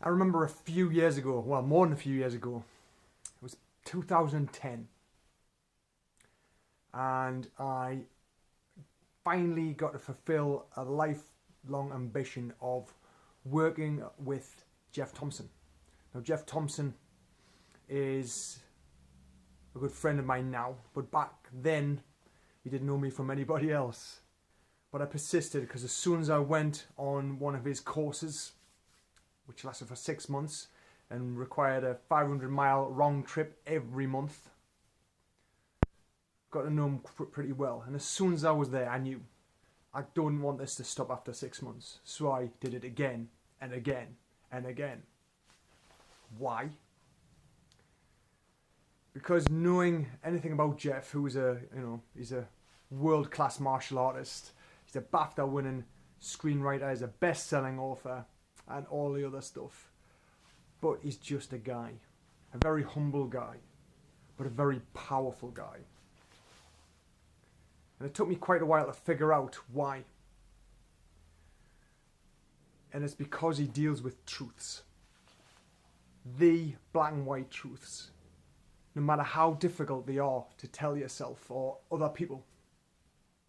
I remember a few years ago, well, more than a few years ago, it was 2010, and I finally got to fulfill a lifelong ambition of working with Jeff Thompson. Now, Jeff Thompson is a good friend of mine now, but back then he didn't know me from anybody else. But I persisted because as soon as I went on one of his courses, which lasted for 6 months and required a 500-mile round trip every month, got to know him pretty well. And as soon as I was there, I knew I don't want this to stop after 6 months. So I did it again and again and again. Why? Because knowing anything about Jeff, who is he's a world-class martial artist, he's a BAFTA-winning screenwriter, he's a best-selling author, and all the other stuff. But he's just a guy, a very humble guy, but a very powerful guy. And it took me quite a while to figure out why. And it's because he deals with truths. The black and white truths. No matter how difficult they are to tell yourself or other people.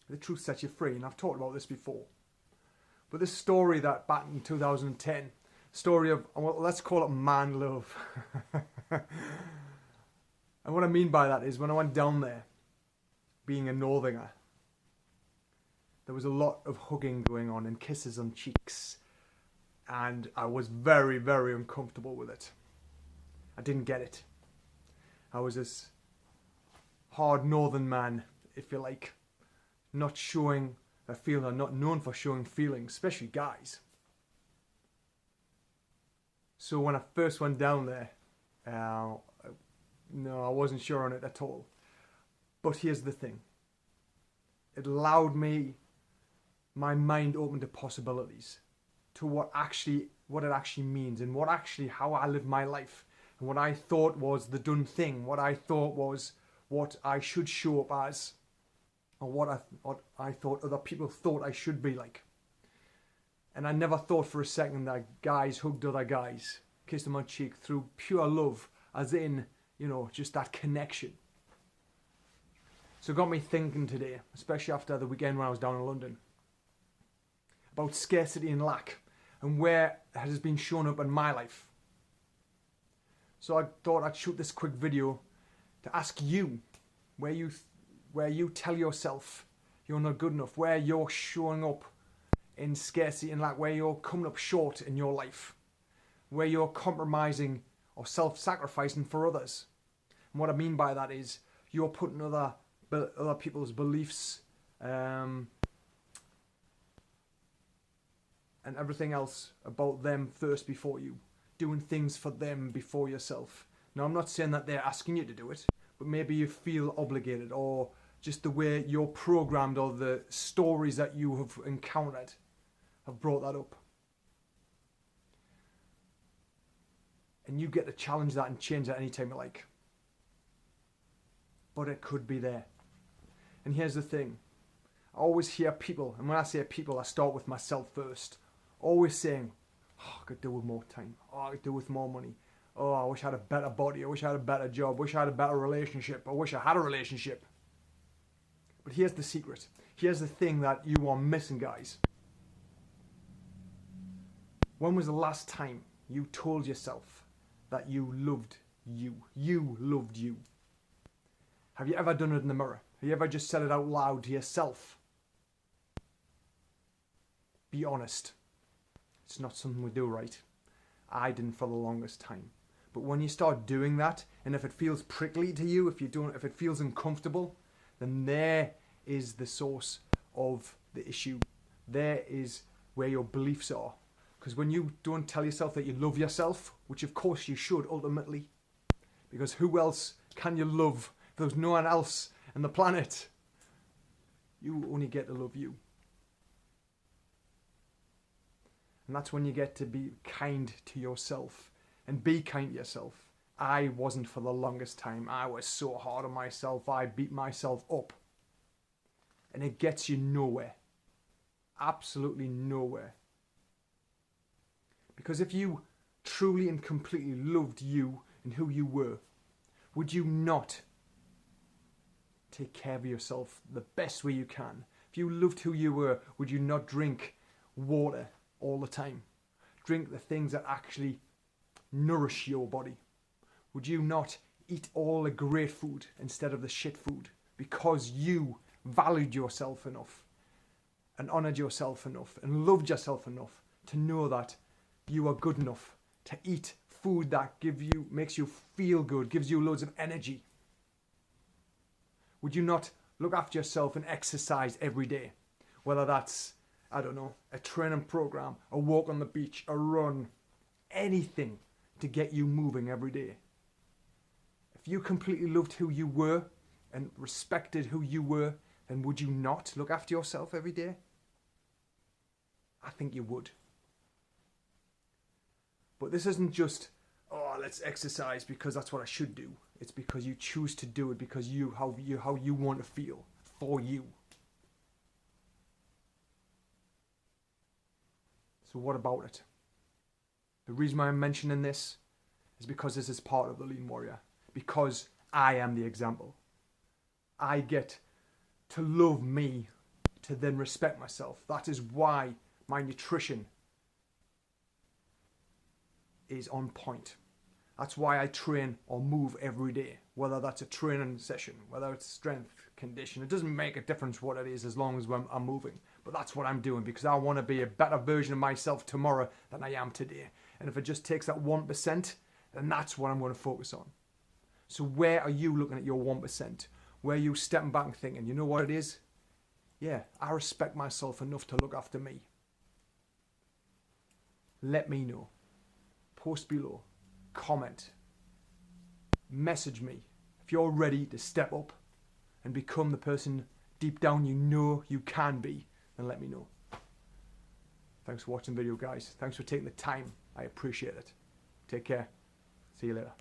The truth sets you free, and I've talked about this before. But this story that back in 2010, story of, well, let's call it man love. And what I mean by that is when I went down there, being a northerner, there was a lot of hugging going on and kisses on cheeks. And I was very, very uncomfortable with it. I didn't get it. I was this hard northern man, if you like, not showing a feeling, or not known for showing feelings, especially guys. So when I first went down there, no, I wasn't sure on it at all. But here's the thing. It allowed me, my mind opened to possibilities, to what it actually means, and how I live my life, and what I thought was the done thing, what I thought was what I should show up as, or what I thought other people thought I should be like. And I never thought for a second that guys hugged other guys, kissed them on cheek through pure love, as in, just that connection. So it got me thinking today, especially after the weekend when I was down in London, about scarcity and lack, and where it has been shown up in my life. So I thought I'd shoot this quick video to ask you where you tell yourself you're not good enough, where you're showing up in scarcity and lack, where you're coming up short in your life, where you're compromising or self-sacrificing for others. And what I mean by that is you're putting other people's beliefs and everything else about them first before you, doing things for them before yourself. Now, I'm not saying that they're asking you to do it, but maybe you feel obligated, or just the way you're programmed, or the stories that you have encountered have brought that up. And you get to challenge that and change that anytime you like. But it could be there. And here's the thing. I always hear people, and when I say people, I start with myself first, always saying, oh, I could do with more time. Oh, I could do with more money. Oh, I wish I had a better body. I wish I had a better job. I wish I had a better relationship. I wish I had a relationship. But here's the secret. Here's the thing that you are missing, guys. When was the last time you told yourself that you loved you? You loved you. Have you ever done it in the mirror? Have you ever just said it out loud to yourself? Be honest. It's not something we do, right? I didn't for the longest time. But when you start doing that, and if it feels prickly to you, if it feels uncomfortable, then there is the source of the issue. There is where your beliefs are. Because when you don't tell yourself that you love yourself, which of course you should ultimately, because who else can you love if there's no one else on the planet? You only get to love you. And that's when you get to be kind to yourself. And be kind to yourself. I wasn't for the longest time. I was so hard on myself. I beat myself up. And it gets you nowhere. Absolutely nowhere. Because if you truly and completely loved you and who you were, would you not take care of yourself the best way you can? If you loved who you were, would you not drink water all the time? Drink the things that actually nourish your body? Would you not eat all the great food instead of the shit food because you valued yourself enough and honored yourself enough and loved yourself enough to know that you are good enough to eat food that makes you feel good, gives you loads of energy? Would you not look after yourself and exercise every day? Whether that's, I don't know, a training program, a walk on the beach, a run, anything to get you moving every day. If you completely loved who you were and respected who you were, then would you not look after yourself every day? I think you would. But this isn't just, oh, let's exercise because that's what I should do. It's because you choose to do it because how you want to feel for you. So what about it? The reason why I'm mentioning this is because this is part of the Lean Warrior. Because I am the example. I get to love me to then respect myself. That is why my nutrition is on point. That's why I train or move every day, whether that's a training session, whether it's strength, condition. It doesn't make a difference what it is as long as I'm moving. But that's what I'm doing because I want to be a better version of myself tomorrow than I am today. And if it just takes that 1%, then that's what I'm going to focus on. So where are you looking at your 1%? Where are you stepping back and thinking, you know what it is? Yeah, I respect myself enough to look after me. Let me know. Post below. Comment. Message me. If you're ready to step up and become the person deep down you know you can be, then let me know. Thanks for watching the video, guys. Thanks for taking the time. I appreciate it. Take care. See you later.